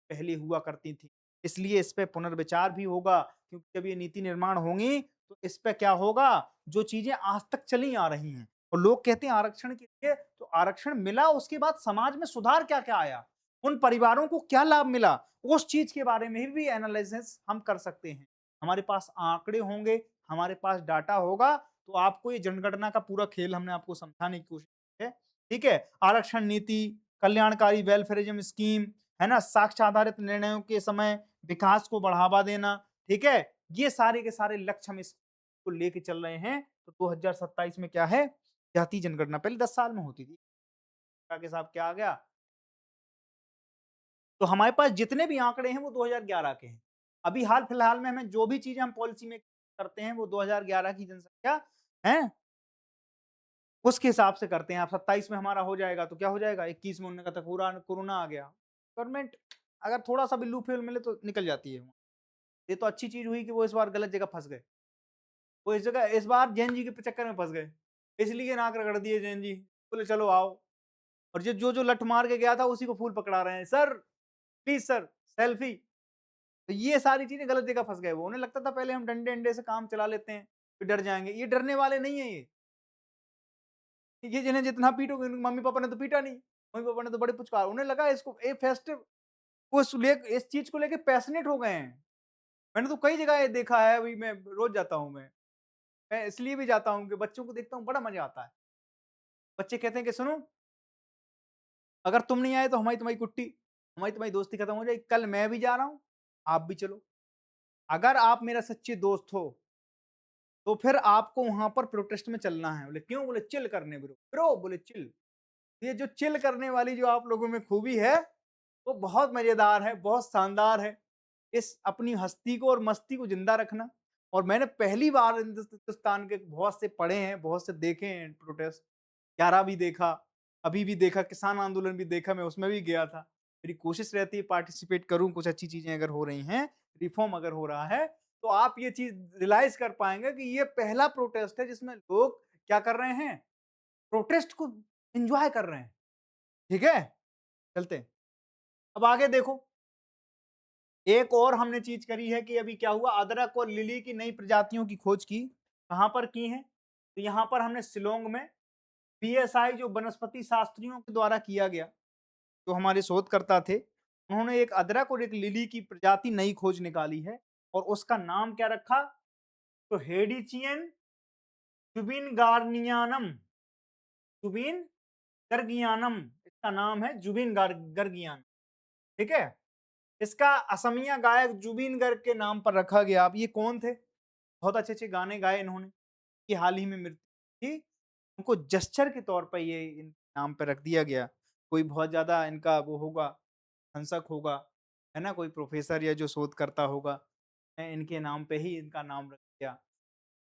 पहले हुआ करती थी। इसलिए इस पे पुनर्विचार भी होगा, क्योंकि जब ये नीति निर्माण होंगी, तो इस पे क्या होगा, जो चीज़ें आज तक चली आ रही हैं और लोग कहते हैं आरक्षण के लिए, तो आरक्षण मिला, उसके बाद समाज में सुधार क्या-क्या आया? उन परिवारों को क्या लाभ मिला? उस चीज़ के बारे में भी एनालिसिस हम कर सकते हैं। हमारे पास आंकड़े होंगे, हमारे पास डाटा होगा, तो आपको ये जनगणना का पूरा खेल हमने आपको समझाने की कोशिश की है। ठीक है? आरक्षण नीति, कल्याणकारी वेलफेयरिज्म स्कीम, है ना? साक्ष्य आधारित निर्णयों के समय विकास को बढ़ावा देना, ठीक है? ये सारे के सारे लक्ष्य हम इसको लेके चल रहे हैं। तो 2027 में क्या है? जातीय जनगणना पहले 10 साल में होती थी। के साथ क्या आ गया? तो हमारे पास जितने भी आंकड़े हैं वो 2011 के हैं। अभी हाल-फिलहाल में हमें जो भी चीज़ें हम पॉलिसी में करते हैं वो 2011 की जनसंख्या हैं, उसके हिसाब से करते हैं। अब 27 में हमारा हो जाएगा तो क्या हो जाएगा? 21 में उन्होंने कहा था कोरा कोरोना आ गया। गवर्नमेंट अगर थोड़ा-सा भी लूप-होल मिले तो निकल जाती है। ये तो अच्छी चीज़ हुई कि वो इस बार गलत जगह फँस गए। वो इस बार जैन जी के चक्कर में फँस गए। इसलिए नाक रगड़ दिए जैन जी। बोले चलो आओ, और जो लठ मार के गया था उसी को फूल पकड़ा रहे हैं। Sir, please sir, selfie. तो ये सारी चीज़ें गलत जगह फँस गए वो। उन्हें लगता था पहले हम डंडे-वंडे से काम चला लेते हैं, फिर डर जाएँगे। ये डरने वाले नहीं है ये। ये जिन्हें जितना पीटोगे, मम्मी-पापा ने तो पीटा नहीं। मम्मी-पापा ने तो बड़े पुचकारा। उन्हें लगा इसको ये फेस्टिव, वो इस चीज़ को लेके पैशनेट हो गए हैं। मैंने तो कई जगह ये देखा है, अभी मैं रोज़ जाता हूँ मैं। मैं इसलिए भी जाता हूँ कि बच्चों को देखता हूँ, बड़ा मज़ा आता है। बच्चे कहते हैं कि सुनो, अगर तुम नहीं आए तो हमारी तुम्हारी कुट्टी, हमारी तुम्हारी दोस्ती खत्म हो जाएगी। कल मैं भी जा रहा हूँ, आप भी चलो। अगर आप मेरा सच्चे दोस्त हो, तो फिर आपको वहाँ पर प्रोटेस्ट में चलना है। बोले क्यों? बोले चिल करने ब्रो। ब्रो बोले चिल। ये जो चिल करने वाली जो आप लोगों में खूबी है, वो बहुत मज़ेदार है, बहुत शानदार है। इस अपनी हस्ती को और मस्ती को ज़िंदा रखना। और मैंने पहली बार हिंदुस्तान के बहुत से पढ़े हैं, बहुत से देखे हैं प्रोटेस्ट। 11 भी देखा, अभी भी देखा, किसान आंदोलन भी देखा, मैं उसमें भी गया था। मेरी कोशिश रहती है पार्टिसिपेट करूँ, कुछ अच्छी चीज़ें अगर हो रही हैं, रिफ़ॉर्म अगर हो रहा है, तो आप ये चीज़ रियलाइज़ कर पाएँगे कि ये पहला प्रोटेस्ट है जिसमें लोग क्या कर रहे हैं, प्रोटेस्ट को एन्जॉय कर रहे हैं। ठीक है? चलते हैं। अब आगे देखो, एक और हमने चीज़ करी है कि अभी क्या हुआ, अदरक और लिली की नई प्रजातियों की खोज की। कहाँ पर की है? तो यहाँ पर हमने शिलांग में पीएसआई जो वनस्पति शास्त्रियों के द्वारा किया गया, जो हमारे शोधकर्ता थे, उन्होंने एक अदरक और एक लिली की प्रजाति नई खोज निकाली है और उसका नाम क्या रखा? तो हेडिचियन जुबिनगार्नियानम, जुबिन गर्गियानम, इसका नाम है जुबिन गर्गियान। ठीक है? इसका असमिया गायक जुबिन गर्ग के नाम पर रखा गया। अब ये कौन थे? बहुत अच्छे-अच्छे गाने गाए इन्होंने, कि हाल ही में मृत्यु थी। उनको जेस्चर के तौर पे ये इन नाम पे रख दिया गया। कोई बहुत ज़्यादा इनका वो होगा, हंसक होगा, है ना? कोई प्रोफ़ेसर या जो शोधकर्ता होगा, इनके नाम पे ही इनका नाम रख दिया।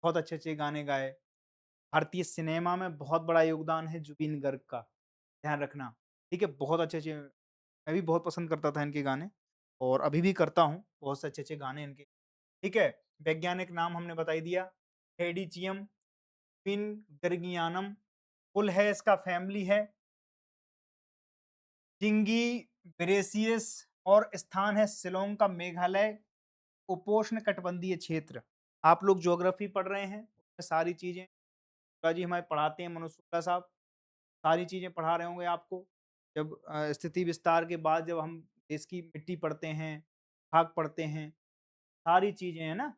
बहुत अच्छे-अच्छे गाने गाए। भारतीय सिनेमा में बहुत बड़ा योगदान है जुबिन गर्ग का, ध्यान रखना। ठीक है? बहुत अच्छे-अच्छे, मैं भी बहुत पसंद करता था इनके गाने और अभी भी करता हूँ, बहुत से अच्छे-अच्छे गाने इनके। ठीक है? वैज्ञानिक नाम हमने बता ही दिया, हेडिचियम पिनगर्गियानम, कुल है इसका फैमिली है जिंगीबेरेसियस और स्थान है शिलांग का मेघालय उपोष्ण कटिबंधीय क्षेत्र। आप लोग ज्योग्राफी पढ़ रहे हैं, उसमें सारी चीज़ें शुक्ला जी हमारे पढ़ाते हैं, मनोज शुक्ला साहब, सारी चीज़ें पढ़ा रहे होंगे आपको। जब स्थिति विस्तार के बाद जब हम देश की मिट्टी पढ़ते हैं, भाग पढ़ते हैं, सारी चीज़ें हैं ना,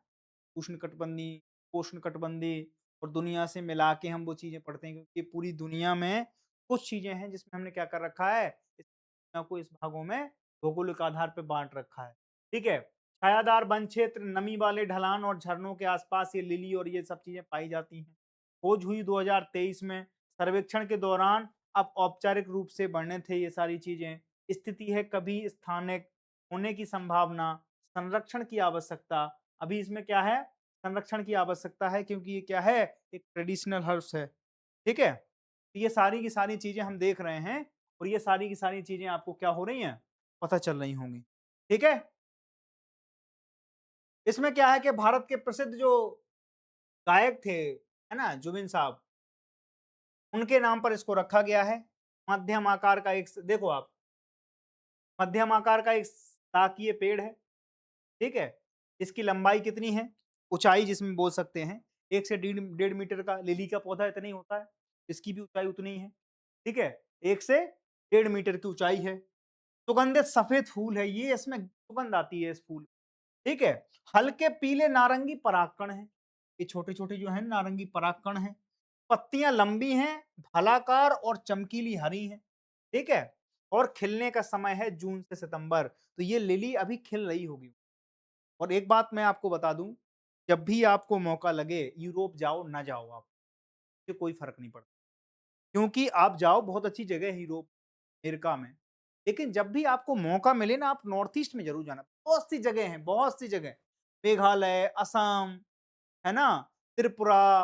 उष्णकटिबंधीय, पोष्णकटिबंधीय और दुनिया से मिला के हम वो चीज़ें पढ़ते हैं क्योंकि पूरी दुनिया में कुछ चीज़ें हैं जिसमें हमने क्या कर रखा है, इस दुनिया को इस भागों में भौगोलिक आधार पे बाँट रखा है। ठीक है? छायादार वन क्षेत्र, नमी वाले ढलान और झरनों के आसपास ये लिली और ये सब चीज़ें पाई जाती हैं। खोज हुई 2023 में, सर्वेक्षण के दौरान अब औपचारिक रूप से वर्णित है ये सारी चीज़ें। स्थिति है कभी स्थानिक होने की संभावना, संरक्षण की आवश्यकता। अभी इसमें क्या है? संरक्षण की आवश्यकता है क्योंकि ये क्या है? एक ट्रेडिशनल हर्ब्स है। ठीक है? तो ये सारी की सारी चीज़ें हम देख रहे हैं और ये सारी की सारी चीज़ें आपको क्या हो रही हैं? पता चल रही होंगी। ठीक है? इसमें क्या है कि भारत के प्रसिद्ध जो गायक थे, है ना? जुबिन साहब, उनके नाम पर इसको रखा गया है। मध्यम आकार का एक स देखो आप, मध्यम आकार का एक शाकीय पेड़ है। ठीक है? इसकी लंबाई कितनी है? ऊँचाई जिसमें बोल सकते हैं, 1 से डेढ़ मीटर का लिली का पौधा इतना ही होता है, इसकी भी ऊँचाई उतनी ही है। ठीक है? 1 से डेढ़ मीटर की ऊँचाई है। सुगंधित सफ़ेद फूल है, ये इसमें सुगंध आती है इस फूल, ठीक है? हल्के पीले नारंगी परागकण हैं, ये छोटे-छोटे जो हैं नारंगी परागकण हैं। पत्तियाँ लंबी हैं, भालाकार और चमकीली हरी हैं, ठीक है? और खिलने का समय है जून से सितंबर, तो ये लिली अभी खिल रही होगी। और एक बात मैं आपको बता दूँ, जब भी आपको मौका लगे यूरोप जाओ, ना जाओ आप, इससे कोई फ़र्क नहीं पड़ता। क्योंकि आप जाओ बहुत अच्छी जगह है यूरोप, अमेरिका में, लेकिन जब भी आपको मौका मिले ना आप नॉर्थ ईस्ट में ज़रूर जाना। बहुत सी जगह हैं, बहुत सी जगह। मेघालय, असम, है ना? त्रिपुरा,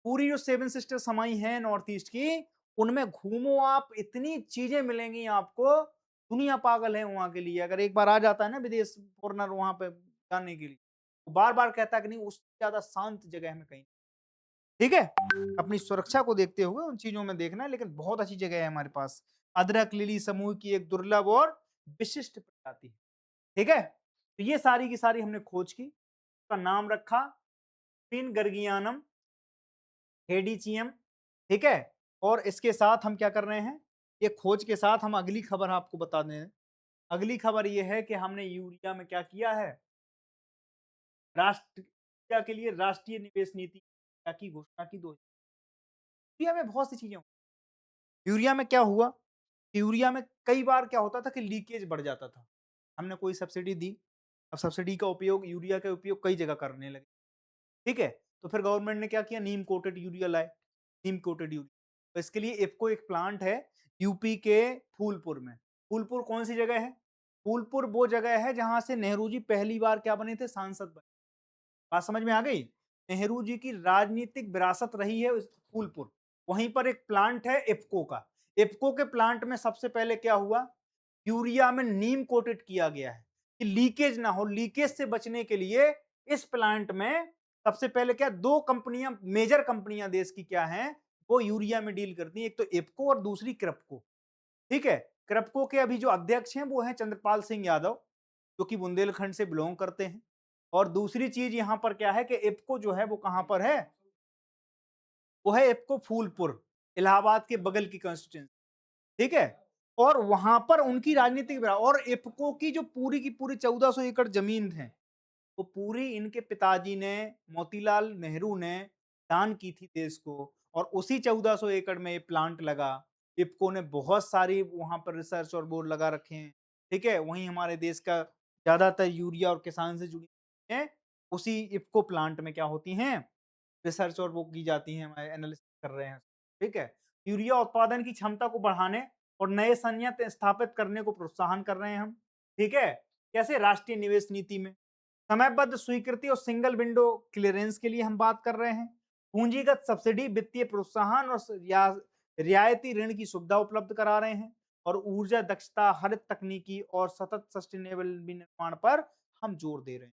पूरी जो 7 सिस्टर समाई हैं नॉर्थ ईस्ट की, उनमें घूमो आप, इतनी चीज़ें मिलेंगी आपको, दुनिया पागल है वहाँ के लिए। अगर एक बार आ जाता है ना विदेश फ़ॉरेनर वहाँ पे जाने के लिए, वो बार-बार कहता है कि नहीं उससे ज़्यादा शांत जगह हमें कहीं, ठीक है? अपनी सुरक्षा को देखते हुए उन चीज़ों में देखना है, लेकिन बहुत अच्छी जगह है हमारे पास। अदरक लिली समूह की एक दुर्लभ और विशिष्ट प्रजाति है, ठीक है? तो ये सारी की सारी हमने खोज की, उसका नाम रखा पिनगर्गियानम हेडिचियम, ठीक है? और इसके साथ हम क्या कर रहे हैं? ये खोज के साथ हम अगली खबर आपको बता दें। अगली खबर ये है कि हमने यूरिया में क्या किया है? यूरिया के लिए राष्ट्रीय निवेश नीति की घोषणा की। 2 यूरिया में बहुत सी चीज़ें, यूरिया में क्या हुआ? यूरिया में कई बार क्या होता था कि लीकेज बढ़ जाता था। हमने कोई सब्सिडी दी, अब सब्सिडी का उपयोग, यूरिया का उपयोग कई जगह करने लगे, ठीक है? तो फिर गवर्नमेंट ने क्या किया? नीम कोटेड यूरिया लाए, नीम कोटेड यूरिया। तो इसके लिए इफ़को एक प्लांट है यूपी के फूलपुर में। फूलपुर कौन-सी जगह है? फूलपुर वो जगह है जहाँ से नेहरू जी पहली बार क्या बने थे? सांसद बने। बात समझ में आ गई? नेहरू जी की राजनीतिक विरासत रही है उस फूलपुर। वहीं पर एक प्लांट है इफ्को का। इफ्को के प्लांट में सबसे पहले क्या हुआ? यूरिया में नीम कोटेड किया गया है कि लीकेज ना हो। लीकेज से बचने के लिए इस प्लांट में सबसे पहले क्या, 2 कंपनियां, मेजर कंपनियां देश की क्या हैं, वो यूरिया में डील करती हैं। एक तो इफ्को और दूसरी क्रेपको। ठीक है? क्रेपको के अभी जो अध्यक्ष हैं वो हैं चंद्रपाल सिंह यादव, जो कि बुंदेलखंड से बिलोंग करते हैं। और दूसरी चीज यहां पर क्या है कि इफ्को जो है वो कहां पर है? वो है इफ्को फूलपुर, इलाहाबाद के बगल की कंस्टिट्यूंसी। ठीक है? और वहां पर उनकी राजनीतिक और इफ्को की जो पूरी की पूरी 1400 एकड़ जमीन है, वो पूरी इनके पिताजी ने, मोतीलाल नेहरू ने दान की थी देश को। और उसी 1400 एकड़ में ये प्लांट लगा। इफ्को ने बहुत सारी वहां पर रिसर्च और बोर्ड लगा रखे हैं। ठीक है? वहीं हमारे देश का ज्यादातर यूरिया और किसान से जुड़ी हैं, उसी इफ्को प्लांट में क्या होती हैं, रिसर्च और वो की जाती हैं, हमारे एनालिसिस कर रहे हैं। ठीक है? यूरिया उत्पादन की क्षमता को बढ़ाने और नए संयंत्र स्थापित करने को प्रोत्साहन कर रहे हैं हम। ठीक है? कैसे? राष्ट्रीय निवेश नीति में समयबद्ध स्वीकृति और सिंगल विंडो क्लियरेंस के लिए हम बात कर रहे हैं। पूंजीगत सब्सिडी, वित्तीय प्रोत्साहन और रियायती ऋण की सुविधा उपलब्ध करा रहे हैं। और ऊर्जा दक्षता, हरित तकनीकी और सतत सस्टेनेबल निर्माण पर हम जोर दे रहे हैं।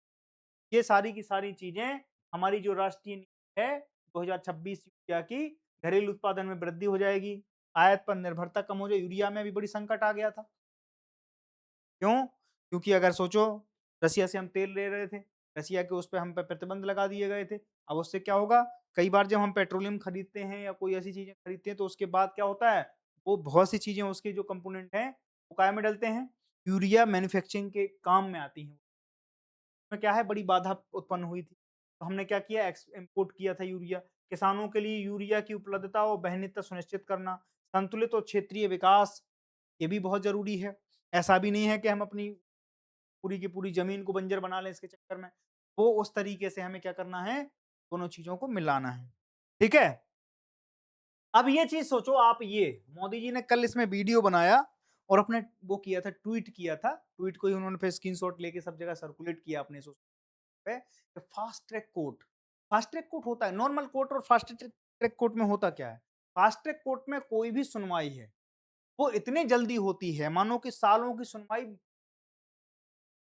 ये सारी की सारी चीजें हमारी जो राष्ट्रीय नीति है 2026 यूरिया की, घरेलू उत्पादन में वृद्धि हो जाएगी, आयात पर निर्भरता कम हो जाएगी। यूरिया में भी बड़ी संकट आ गया था। क्यों? क्योंकि अगर सोचो, रसिया से हम तेल ले रहे थे, रसिया के उस पे हम पे प्रतिबंध लगा दिए गए थे। अब उससे क्या होगा? कई बार जब हम पेट्रोलियम खरीदते हैं या कोई ऐसी चीजें खरीदते हैं तो उसके बाद क्या होता है? वो बहुत सी चीजें उसके जो कंपोनेंट हैं, वो काय में डलते हैं? यूरिया मैन्युफैक्चरिंग के काम में आती हैं। में क्या है, बड़ी बाधा उत्पन्न हुई थी। तो हमने क्या किया? इम्पोर्ट किया था यूरिया। किसानों के लिए यूरिया की उपलब्धता और वहनीयता सुनिश्चित करना, संतुलित और क्षेत्रीय विकास, ये भी बहुत ज़रूरी है। ऐसा भी नहीं है कि हम अपनी पूरी की पूरी ज़मीन को बंजर बना लें इसके चक्कर में। वो उस तरीके से हमें क्या करना है? दोनों चीज़ों को मिलाना है। ठीक है? अब ये चीज़ सोचो आप, ये मोदी जी ने कल इसमें वीडियो बनाया और अपने वो किया था, ट्वीट किया था। ट्वीट को ही उन्होंने फिर स्क्रीनशॉट लेके सब जगह सर्कुलेट किया अपने पे। Fast track court, fast track court होता है, नॉर्मल कोर्ट और फास्ट ट्रैक कोर्ट में होता क्या है? फास्ट ट्रैक कोर्ट में कोई भी सुनवाई है वो इतनी जल्दी होती है, मानो कि सालों की सुनवाई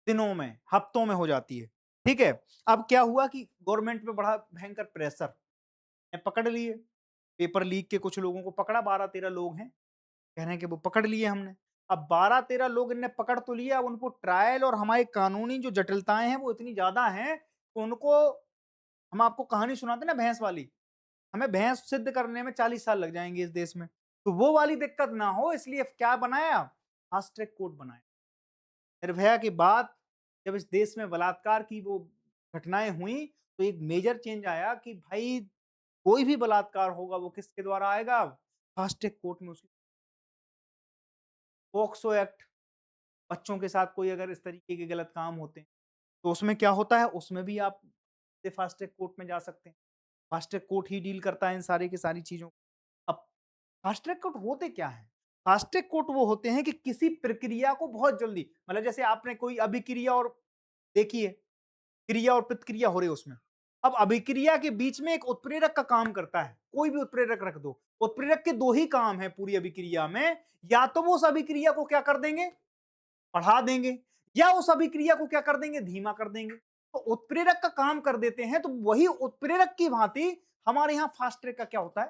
दिनों में, हफ्तों में हो जाती है। ठीक है? अब क्या हुआ कि गवर्नमेंट पे बड़ा भयंकर प्रेशर, पकड़ लिए, पेपर लीक के कुछ लोगों को पकड़ा, 12-13 लोग हैं, कह रहे हैं कि वो पकड़ लिए हमने। अब 12-13 लोग इनने पकड़ तो लिया, अब उनको ट्रायल और हमारी कानूनी जो जटिलताएं हैं वो इतनी ज्यादा हैं कि उनको, हम आपको कहानी सुनाते ना भैंस वाली, हमें भैंस सिद्ध करने में 40 साल लग जाएंगे इस देश में। तो वो वाली दिक्कत ना हो इसलिए क्या बनाया? फास्ट ट्रैक कोर्ट बनाया। निर्भया के बाद जब इस देश में बलात्कार की वो घटनाएं हुई तो एक मेजर चेंज आया कि भाई कोई भी बलात्कार होगा वो किसके द्वारा आएगा? फास्ट ट्रैक कोर्ट में उसकी पोक्सो एक्ट, बच्चों के साथ कोई अगर इस तरीके के गलत काम होते हैं तो उसमें क्या होता है? उसमें भी आप फास्ट ट्रैक कोर्ट में जा सकते हैं। फास्ट ट्रैक कोर्ट ही डील करता है इन सारी की सारी चीजों को। अब फास्ट ट्रैक कोर्ट होते क्या है? फास्ट ट्रैक कोर्ट वो होते हैं कि किसी प्रक्रिया को बहुत जल्दी, मतलब जैसे आपने कोई अभिक्रिया और देखी है, क्रिया और प्रतिक्रिया हो रही है उसमें। अब अभिक्रिया के बीच में एक उत्प्रेरक का काम करता है, कोई भी उत्प्रेरक रख दो। उत्प्रेरक के 2 ही काम है पूरी अभिक्रिया में, या तो वो उस अभिक्रिया को क्या कर देंगे? बढ़ा देंगे, या उस अभिक्रिया को क्या कर देंगे? धीमा कर देंगे। तो उत्प्रेरक का काम कर देते हैं, तो वही उत्प्रेरक की भांति हमारे यहां फास्ट ट्रैक का क्या होता है?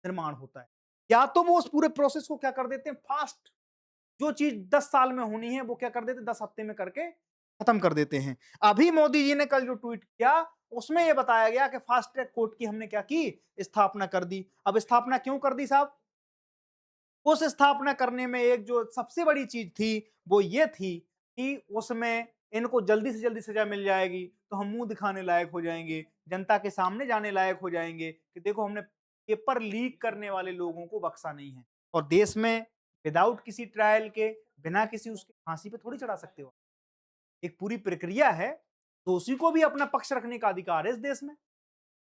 निर्माण होता है। या तो वो उस पूरे प्रोसेस को क्या कर देते हैं? फास्ट, जो चीज 10 साल में होनी है वो क्या कर देते हैं? 10 हफ्ते में करके खत्म कर देते हैं। अभी मोदी जी ने कल जो ट्वीट किया उसमें यह बताया गया कि फास्ट ट्रैक कोर्ट की हमने क्या की? स्थापना कर दी। अब स्थापना क्यों कर दी साहब? उस स्थापना करने में एक जो सबसे बड़ी चीज थी वो ये थी कि उसमें इनको जल्दी से जल्दी सजा मिल जाएगी तो हम मुंह दिखाने लायक हो जाएंगे, जनता के सामने जाने लायक हो जाएंगे कि देखो हमने पेपर लीक करने वाले लोगों को बख्शा नहीं है। और देश में विदाउट किसी ट्रायल के, बिना किसी उसके फांसी पे थोड़ी चढ़ा सकते हो। एक पूरी प्रक्रिया है, दोषी को भी अपना पक्ष रखने का अधिकार है इस देश में।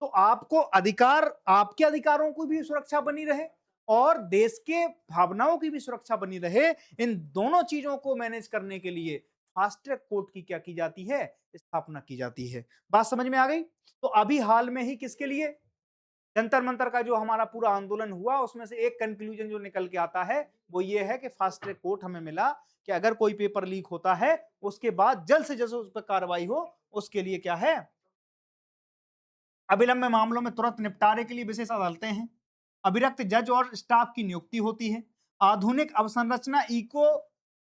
तो आपको अधिकार, आपके अधिकारों की भी सुरक्षा बनी रहे और देश के भावनाओं की भी सुरक्षा बनी रहे, इन दोनों चीजों को मैनेज करने के लिए फास्ट ट्रैक कोर्ट की क्या की जाती है, स्थापना की जाती है। बात समझ में आ गई? तो अभी हाल में ही किसके लिए, जंतर मंतर का जो हमारा पूरा आंदोलन हुआ, उसमें से एक कंक्लूजन जो निकल के आता है वो ये है कि फास्ट ट्रैक कोर्ट हमें मिला कि अगर कोई पेपर लीक होता है उसके बाद जल्द से जल्द उस पर कार्रवाई हो, उसके लिए क्या है, अविलंब मामलों में तुरंत निपटारे के लिए विशेष अदालतें हैं, अभिरक्त जज और स्टाफ की नियुक्ति होती है, आधुनिक अवसंरचना इको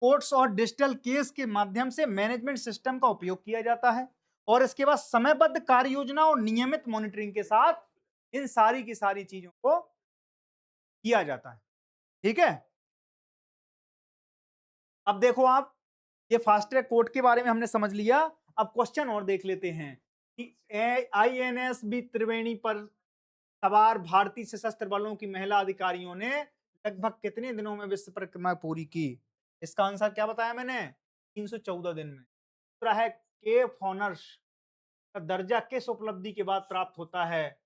कोर्ट्स और डिजिटल केस के माध्यम से मैनेजमेंट सिस्टम का उपयोग किया जाता है, और इसके बाद समयबद्ध कार्य योजना और नियमित मॉनिटरिंग के साथ इन सारी की सारी चीजों को किया जाता है। ठीक है, अब देखो आप, ये फास्ट ट्रैक कोर्ट के बारे में हमने समझ लिया। अब क्वेश्चन और देख लेते हैं कि आईएनएस बी त्रिवेणी पर सवार भारतीय सशस्त्र बलों की महिला अधिकारियों ने लगभग कितने दिनों में विश्व परिक्रमा पूरी की? इसका आंसर क्या बताया मैंने, 314 दिन में। दूसरा है केप हॉनर्स का दर्जा किस उपलब्धि के बाद प्राप्त होता है?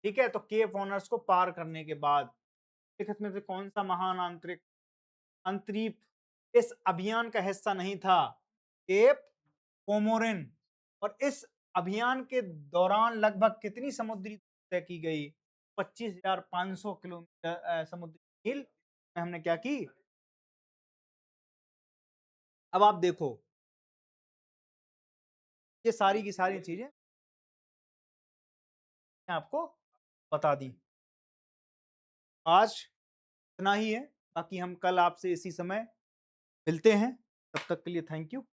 ठीक है, तो केप हॉनर्स को पार करने के बाद। लिखित में से कौन सा महान आंतरिक अंतरीप इस अभियान का हिस्सा नहीं था? Cape Comorin. और इस अभियान के दौरान लगभग कितनी समुद्री तय की गई? 25,500 किलोमीटर समुद्री मील में हमने क्या की? अब आप देखो, ये सारी की सारी चीजें मैं आपको बता दी। आज इतना ही है, बाकी हम कल आपसे इसी समय मिलते हैं। तब तक के लिए थैंक यू।